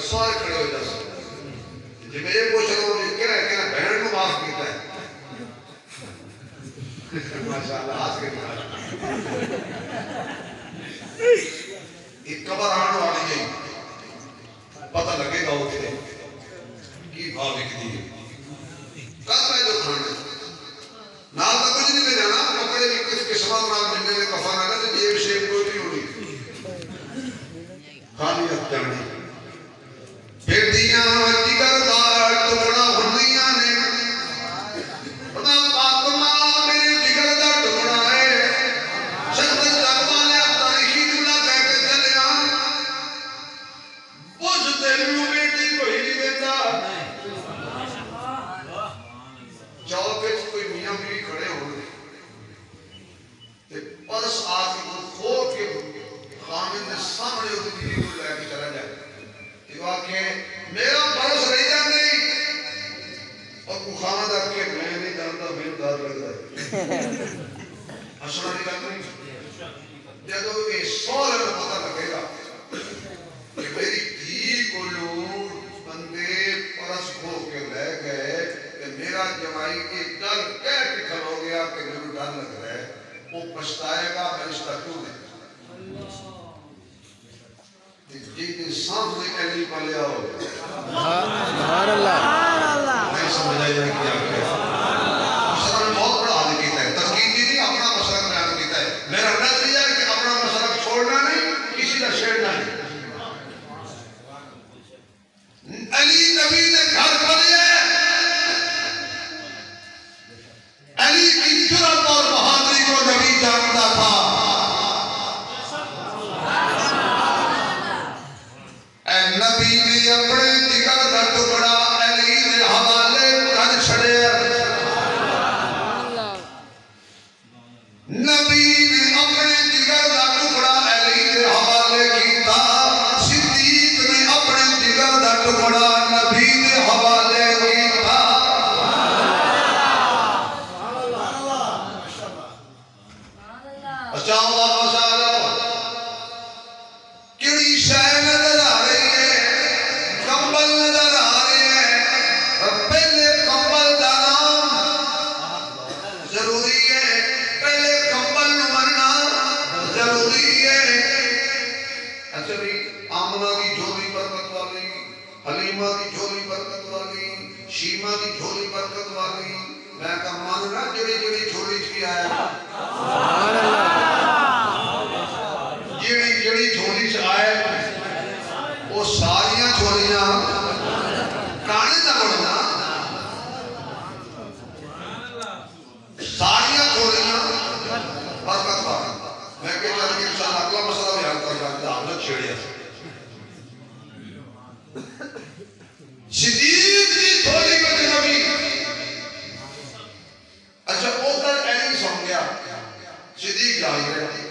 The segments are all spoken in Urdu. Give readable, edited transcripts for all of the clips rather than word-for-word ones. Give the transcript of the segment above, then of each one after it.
سارے کھڑے ہو جا سکتے جب یہ پوچھ رہا ہوں کہ بہن کو معاف کیتا ہے ماشاءاللہ آج کے دن ایک قبر آنے والی ہے پتہ لگے گا ہوتے کی بھاو لکھ دیئے کل میں جو کھانے نال کا کچھ نہیں لے جانا کپڑے بھی کس قسمت نال ملنے میں کفان آنا تو جیب شیب کوئی نہیں ہونی خالی اب جانے پھر دیاں جگر دار ٹکڑا ہنیاں نے بنا پاکما میرے جگر دا ٹکڑا ہے شخص جگوانے اب تاریخی جملہ کہہ کے چلے آن بوجھ تیلو بیٹی کوئی نہیں دیتا چوکچ کوئی میاں بھی کھڑے ہوئے پرس آتی کو کھول کے خامن نے سامنے ہوتی دیدی کو لے کے چلا جائے کہ واقعی میرا پرس رہی جاندے اور کو خامد رکھ کے میں نہیں جانتا میرے دار لگ رہا ہے حسنہ نہیں کرتا نہیں جدو یہ سوال میں پتہ لگے گا کہ میری دھی کو لوگ بندے پرس کھول کے لے گئے کہ میرا جمائی کے ڈر کہہ کے کھل ہو گیا کہ میرے ڈر لگ رہا ہے وہ پشتائے گا میں اس تک کیوں نہیں جیتے سامنے کہنی پلے آؤ سبحان اللہ نہیں سمجھا جائے کہ آپ کہے مسئلہ میں بہت بڑا حال کیتا ہے تنقیدی نہیں اپنا مسئلہ بیان کیتا ہے میرا نظریہ ہے کہ اپنا مسئلہ چھوڑنا نہیں کسی کا چھیڑنا نہیں علی نبی نے گھر پلے علی کی جرات اور بہادری کو نبی جانتا تھا اے نبی نے اپنے جگر دا ٹکڑا علی نے حوالے کر چھڑے نبی نے اپنے جگر دا ٹکڑا علی نے حوالے کیتا صدیق نے اپنے جگر دا ٹکڑا نبی نے حوالے کیتا اچھا اللہ مسالہ کیڑی شے نظر آ رہی ہے کمبل نظر آ رہے ہیں پہلے کمبل دا نام ضروری ہے پہلے کمبل مرنا ضروری ہے اچھا بھی آمنہ کی جھولی برکت والی حلیمہ کی جھولی برکت والی شیمہ کی جھولی برکت والی میں کہا ماننا جڑی جڑی جھولی چکی آیا سبحان اللہ جڑی جڑی جھولی سے آئے وہ ساریاں جھولیاں کانے نہ بڑھنا ساریاں جھولیاں برکت والی میں کہتا ہوں کہ انشاءاللہ اگلا مسئلہ بیان کر جاتا ہم نے چھیڑیا صدیق کی جھولی میں نبی اچھا اوکر علی سو گیا صدیق جائی رہے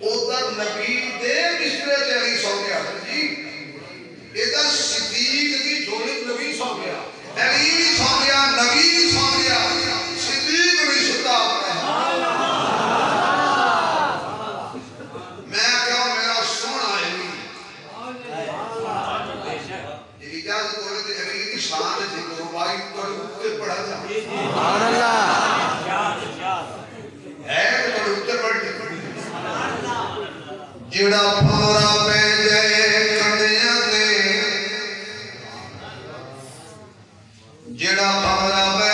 اوکر نبی دے بسترے سے علی سو گیا جی ادھر صدیق کی جھولی نبی سو گیا علی بھی سو گیا نبی بھی سو گیا صدیق بھی ستا میں کہا میرا سونا علی اجازت ہوئے تھے علی کی شان ہے کہ ربائی پر اوپر پڑھا جا سبحان اللہ ہے کہ پر اوپر پڑھ جڑا پھورا پہ جائے کھڑیاں دے جڑا پھورا پہ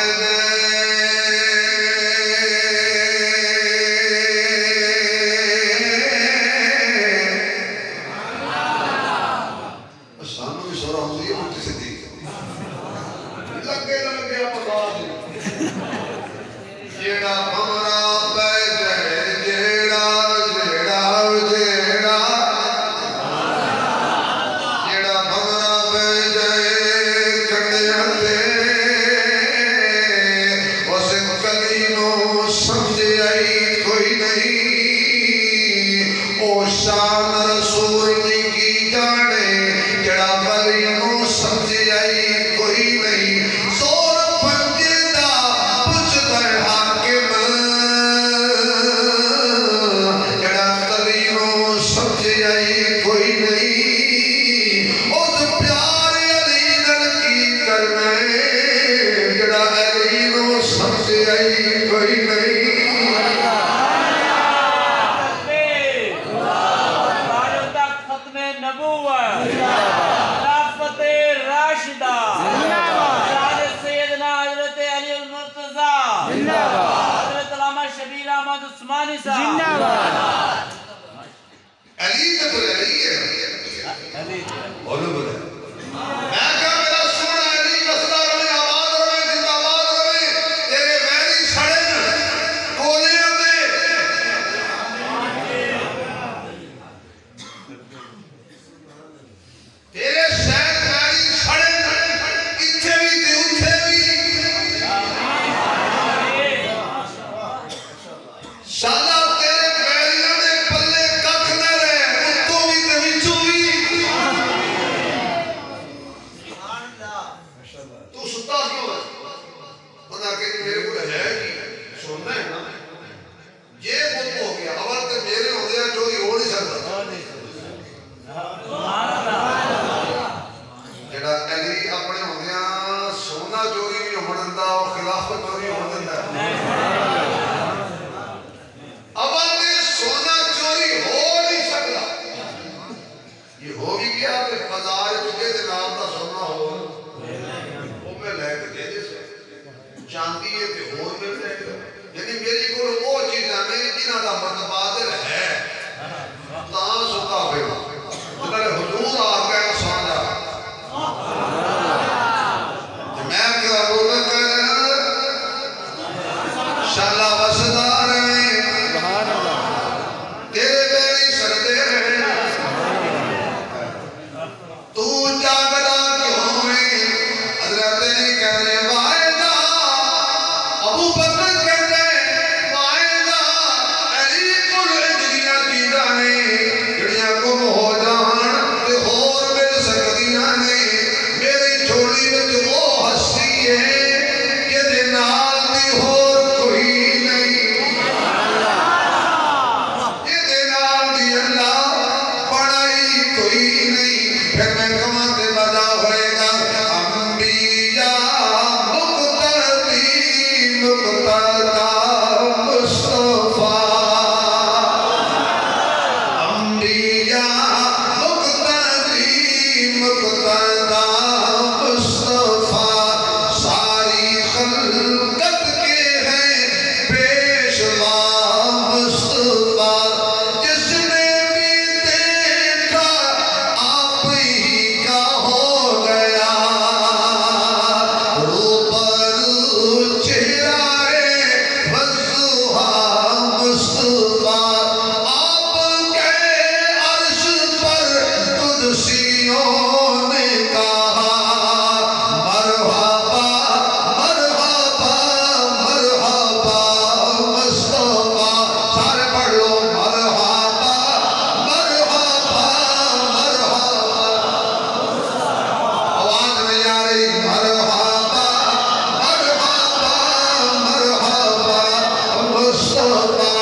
زندہ باد علی تو علی ہے بولو بولو میں کہا میرا سونا علی بستا رہے آباد رہے زندہ باد رہے تیرے ویری سڑن کولیاں دے تیرے شہر ویری سڑن اتھے بھی تے اتھے بھی شالا تیرے ویریاں دے پلے ککھ نہ رہے اتوں بھی تے وچوں بھی تو ستا کیوں ہے بنا کہ میرے کو ہے ہی سننا ہے نا یہ بہت ہو گیا اول تے میرے ہو گیا جو ہی ہو نہیں سکتا جڑا علی اپنے ہو گیا سونا چوری بھی ہو دندا اور خلافت چوری ہو دندا اول تے سونا چوری ہو نہیں سکتا یہ ہو بھی گیا تے بازار چکے تے نام دا سونا ہو وہ میں لے کے دے دے سے چاندی ہے تے ہو مل جائے گا یعنی میری کو وہ چیزاں نہیں جنہاں دا متبادل ہے تاں ستا ہوئے جنہاں نے حضور آ گئے سونا میں کیا بول کر شالا وسدار تیرے میری سردے تو جاگدا کیوں ہے حضرت نے کہنے وائدہ ابو بکر کہنے وائدہ علی کل اجلیاں چیزاں نے جڑیاں گم ہو جان تے اور مل سکدیاں نے میری جھولی وچ وہ ہستی ہے کہ دے نال دی ہور کوئی نہیں یہ دے نال دی اللہ بڑائی کوئی نہیں پھر میں کماتے بجا ہوئے گا انبیاء مقتدی مقتدا مصطفیٰ انبیاء مقتدی مقتدا مصطفیٰ ساری خلقت کے ہیں پیشوا مصطفیٰ جس نے بھی دیکھا آپ ہی کا ہو گیا روبرو چہرہ وضوحا مصطفیٰ آپ کے عرش پر قدسیوں نے کہا مرحبا مرحبا مرحبا مصطفیٰ سارے پڑھ لو مرحبا مرحبا مرحبا آواز نہیں آ رہی مرحبا مرحبا مرحبا مصطفیٰ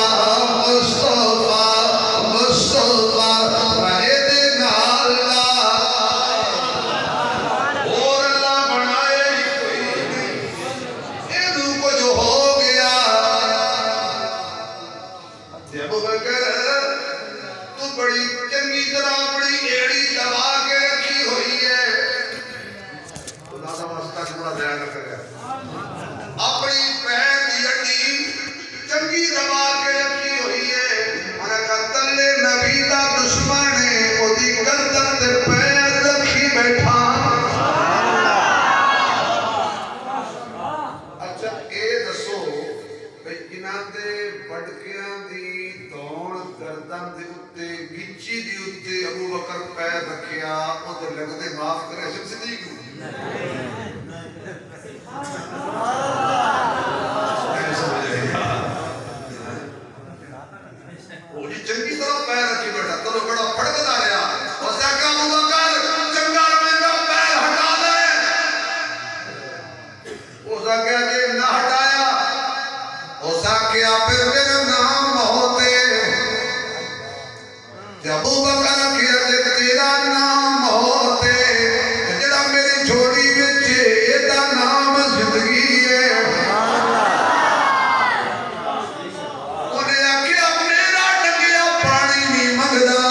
مصطفیٰ مصطفیٰ رہے دن اللہ اور اللہ بنائے ہی کوئی نہیں یہ کو جو ہو گیا جب بکر تو بڑی چنگی طرح اپنی ایڑی دبا کے رکھی ہوئی ہے خدا دا واسطہ بڑا دھیان رکھ رہا اپنی پیر کی ہڈی چنگی دبا کے رکھی ہوئی ہے انہیں کہا تلے نبی دا دشمن ہے وہ دی گردن تے پیر رکھی بیٹھا اچھا اے دسو بھئی انہاں دے بڑکیاں دی دوڑ گردن دے اتے گچی دی اتے ابو بکر پیر رکھیا او تے لگدے معاف کرے سب صدیق کو نہیں سمجھ رہے وہ جی چنگی طرح پیر رکھی بیٹھا تو بڑا پھڑکتا رہا اس نے کہا ابو بکر چنگا رمیندہ پیر ہٹا دے اس نے کہا کہ نہ ہٹایا اس نے کہا پھر میرا نام ہوتے ابو بکر کیا تے تیرا نام ہوتے جڑا میری جھولی وچ ایدا نام زندگی ہے انہیں آکھیا میرا ڈگیا پانی نہیں منگدا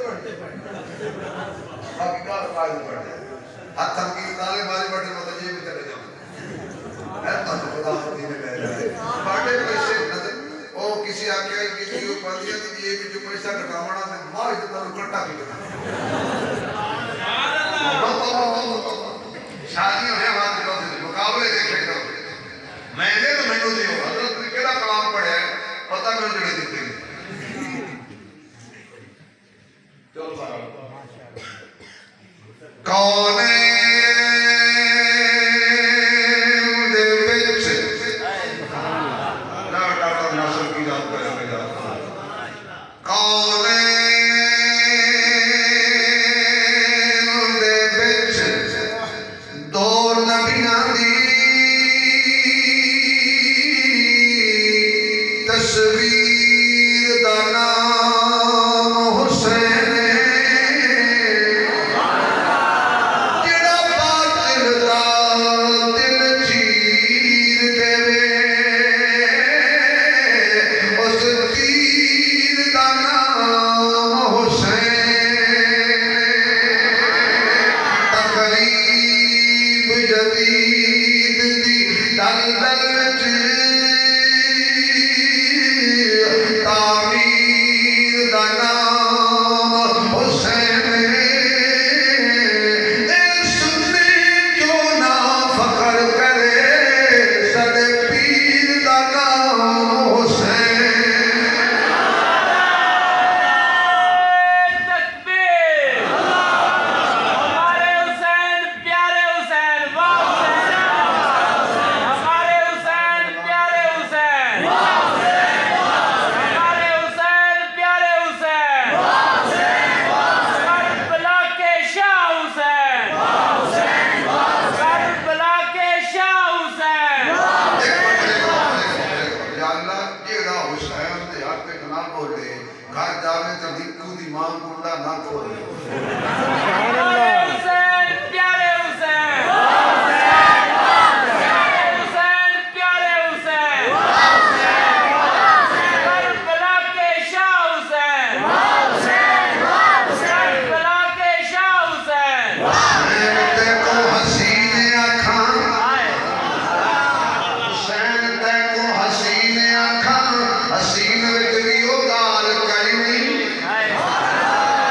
پڑھتے باقی کار قائد پڑھتے ہاتھ تنقید تالے ماری پڑھتے مطلب یہ بھی چلے جاؤں اے تو خدا خودی میں لے جائے پاٹے پیسے نظر او کسی آکے کسی کو پڑھیا کہ یہ بھی جو پیسہ کٹامنا میں مار اتنا کٹا کی شادی ہونے ہمارے دل مقابلے دیکھے کرو میں نے تو میں نہیں ہوں حضرت نے کیڑا کلام پڑھا ہے پتہ میں جڑے دیتے ہیں چلو سارا کونین دے وچ نا ڈاکٹر ناصر کی یاد کرے میرا کونین دے وچ دو نبیاں دی تصویر دا نام حسین جڑا باطل دا دل چیر دے اس تیر دا نام حسین تقریب جدید دی دل دل تعمیر دا نام حسین اے سنی کیوں نہ فخر کرے سڑے پیر دا نام حسین تکبیر ہمارے حسین پیارے حسین واہ حسین ہمارے حسین پیارے حسین گھر جانے تو دکھو دی ماں کنڈا نہ کھولے حسین پیارے حسین حسین پیارے حسین کربلا کے شاہ حسین کربلا کے شاہ حسین حسین تے کو حسین آکھاں حسین تے کو حسین آکھاں حسین وچ بھی او گال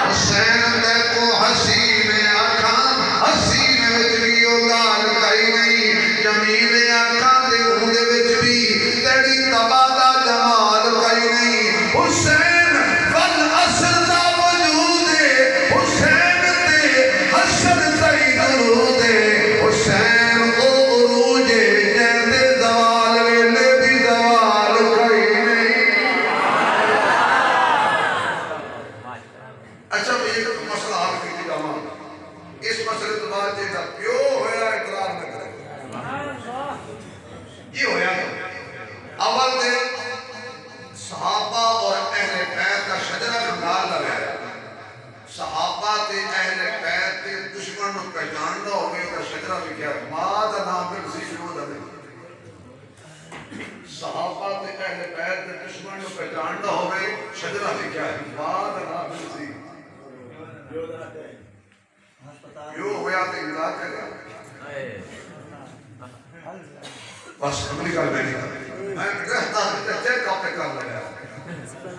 حسین تے کو حسین آکھاں حسین وچ بھی او گال کئی نہیں جمیل آکھاں دے اون دے وچ بھی تیری تبادہ جمال کئی نہیں حسین والاصل دا وجود ہے حسین تے حشر تے درود ہے حسین او عروج ہے جیندے زوال ویلے بھی زوال کئی نہیں اچھا میں یہ مسئلہ حل کی جاواں اس مسئلے تو بعد جیسا پیو ہویا اقرار نہ کرے یہ ہویا اول دے صحابہ اور اہل بیت کا شجرہ کنال لگایا صحابہ تے اہل بیت تے دشمن نو پہچاندا ہوئے کا شجرہ لکھیا ماں دا نام پھر سی شروع دا صحابہ تے اہل بیت تے دشمن نو پہچاندا ہوئے شجرہ لکھیا ماں دا نام پھر سی یوں ہویا تے امداد کرے بس اگلی گل میں نہیں کر میں رہتا تے چیک اپ کر لگا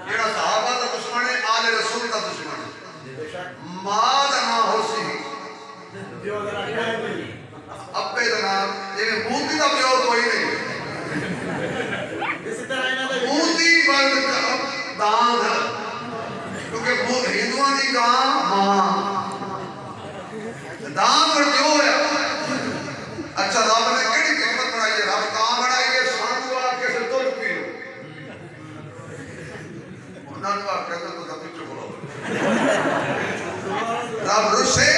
جڑا صحابہ دا دشمن ہے آل رسول دا دشمن ہے ماں دا نام ہو سی ابے دا نام جویں موتی دا پیو کوئی نہیں موتی بند دان کیونکہ وہ ہندوؤں دی گاں ماں دان پر جو ہے اچھا رب نے کیڑی حکمت بنائی ہے رب کام بنائی ہے سانو آ کے سے دودھ پی لو انہاں نے آ کے تو تب چپ کرو رب رسے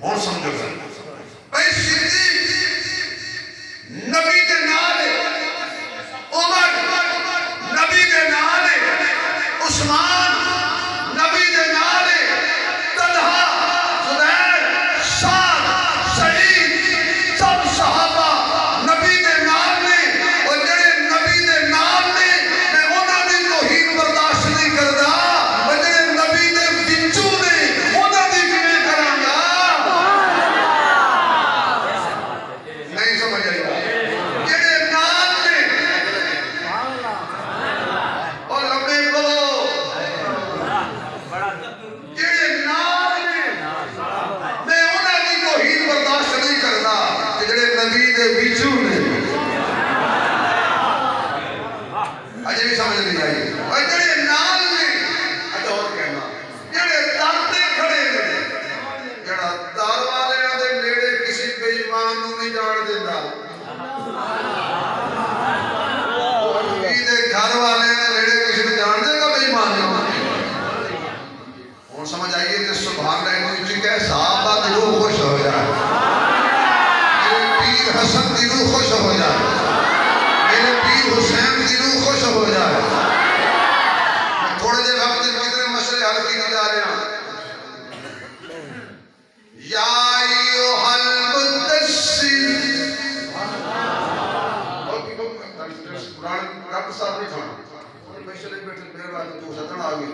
ہن سمجھو بھائی صدیق سمجھ آئی جڑے نال نے اور لمبے بولو جڑے نال نے میں انہاں دی توہین برداشت نہیں کردا کہ جڑے نبی دے وچوں نے اجے بھی سمجھ نہیں آئی اور جڑے نال نے اچھا اور کہنا جڑے در تے کھڑے نے جڑا در والیاں دے نیڑے کسی بے ایمان نوں نہیں جان دیندا نبی دے گھر والیاں دے نیڑے کسی نوں جان دے گا بے ایمان نوں ہن سمجھ آئیے کہ سبحان اللہ وچ کہ صحابہ دی روح خوش ہو جائے میرے پیر حسن دی روح خوش ہو جائے میرے پیر حسین دی روح خوش ہو جائے تھوڑے جے وقت کتنے مسئلے حل کی جا رہے ہیں یا ایھا المدثر قرآن رب صاحب نہیں تھا مسئلے بیٹھے میرے بعد تو ستن آ گئی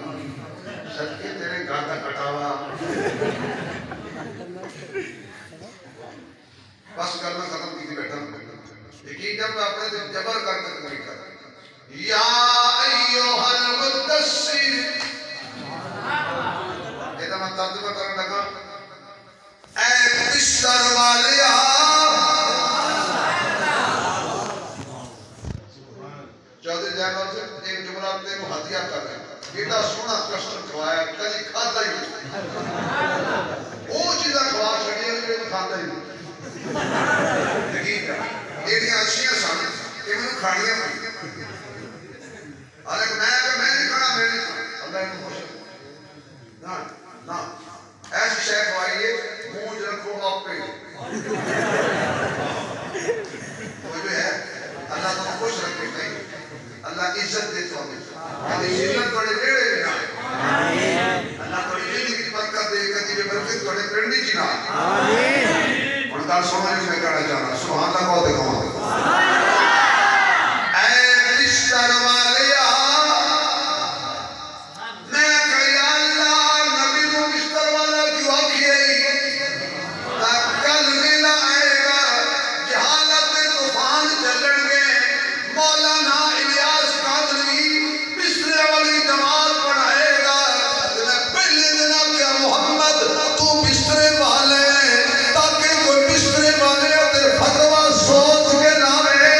صدقے تیرے گھر کا کٹاوا بس کرنا ختم کی بیٹھا یقین جب اپنے جبر کر کے نہیں کر یا ایھا المدثر یہ تو میں ترجمہ کرنے لگا اے بستر والیا چودھری جہاں سے ایک جملہ تیرے ہدیہ کر رہے ہیں بیٹا سونا کسٹر کھوایا کلی کھاتا ہی وہ چیزیں کھوا چھڑی ہے جو کھاتا ہی یقین یہ اشیاء سامنے کہ میں کھاڑیاں میں حالانکہ میں نہیں کھڑا میں نہیں کھڑا اللہ ان کو خوش نا ایسی شے کھوائیے مونج رکھو آپ پہ وہ جو ہے اللہ تو خوش رکھے کہیں اللہ عزت دیتا ہوں عزت توڑے بیڑے بھی نہ اللہ توڑے جنہی کی برکت دے کتی بے برکت توڑے پرنی جی نہ ان کا سمجھ میں کہنا چاہنا سبحان اللہ کو دیکھو اے بستر والیا میں کہیا اللہ نبی کو بستر والا کیوں آکھئے کل ویلا آئے گا جہالت طوفان چلن گے مولانا الیاس قادری بستر والی جماعت پڑھائے گا میں پہلے دن کیا محمد تو بستر والے تاکہ کوئی بستر والے تے فتوہ سوچ کے نہ رہے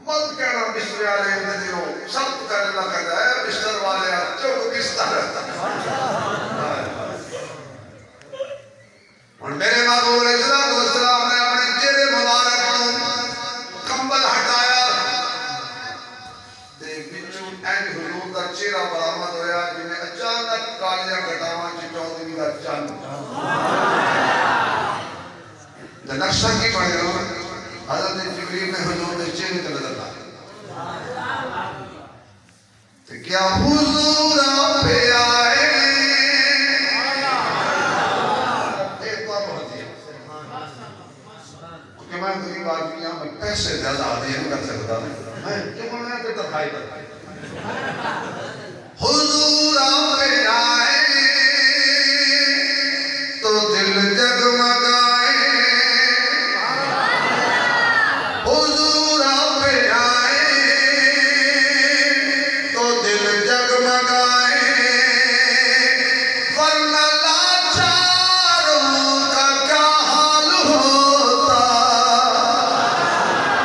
مت کہنا بستر والے اندروں سب کرنا کرتا ہے بستر والے چوک بستر اور میرے محبوب علیہ السلام نے اپنے چہرے مبارک کو کمبل ہٹایا تے بچوں این حضور کا چہرہ برآمد ہویا جنہیں اچانک کالیاں گھٹاواں چودھری کا چند نقشہ کی پڑھے ہو حضرت جبریل نے حضور کے چہرے تے نظر آیا کیا حضور آپ پہ آئے کہ میں غریب آدمی ہوں میں پیسے زیادہ آدھی نہیں کر سکتا میں کیوں میں پہ ترخائی کرتا حضور آپ پہ آئے تو دل جگمگائے حضور آپ پہ آئے تو دل جگمگائے ورنہ لاچاروں کا کیا حال ہوتا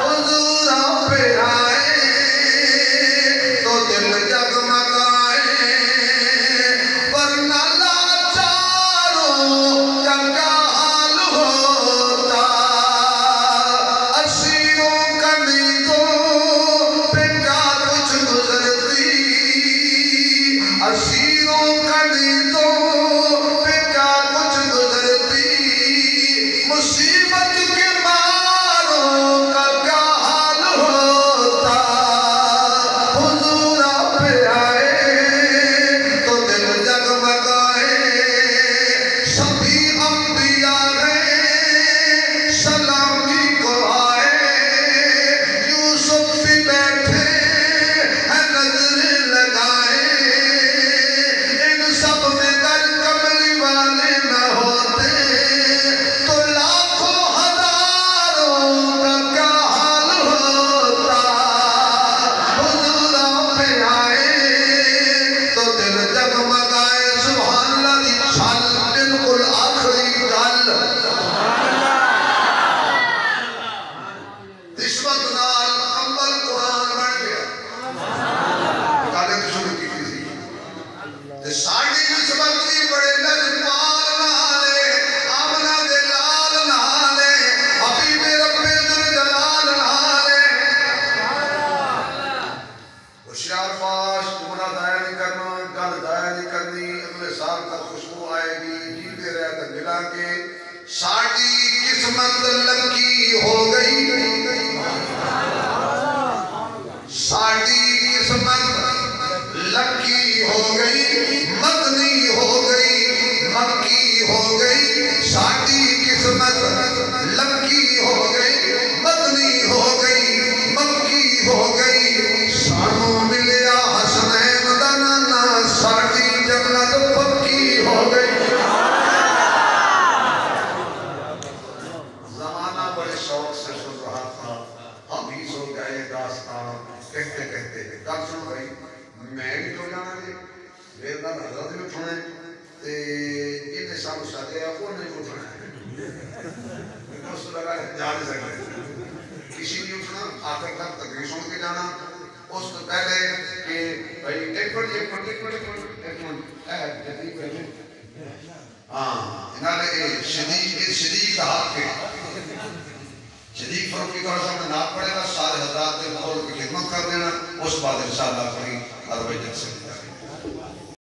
حضور آپ پہ آئے تو دل جگمگائے ساڑی قسمت لکی ہو گئی ساڑی قسمت لکی ہو گئی مدنی ہو گئی مکی ہو گئی ساڑی قسمت لکی ہو گئی مدنی ہو گئی مکی ہو گئی سانو ملیا حسنین دا نانا ساڑی جنت پکی ہو گئی زمانہ بڑے شوق سے سن رہا تھا ہم ہی سو گئے داستان کہتے کہتے کل سن رہی میں بھی تو جانا جی میرے نال حضرت بھی اٹھنا ہے تے جنہیں سانو ساتھے آپ کو نہیں اٹھنا ہے اس تو لگا جا نہیں سکتے کسی بھی اٹھنا آخر تک تقریر سن کے جانا اس تو پہلے کہ بھائی ایک منٹ ہاں انہوں نے شدید کہا کہ شدید فرق کی طرح سے ہمیں ناپ پڑے گا سارے حضرات کے بخور کی خدمت کر دینا اس بعد انشاءاللہ کہیں عربی جلسے میں جائیں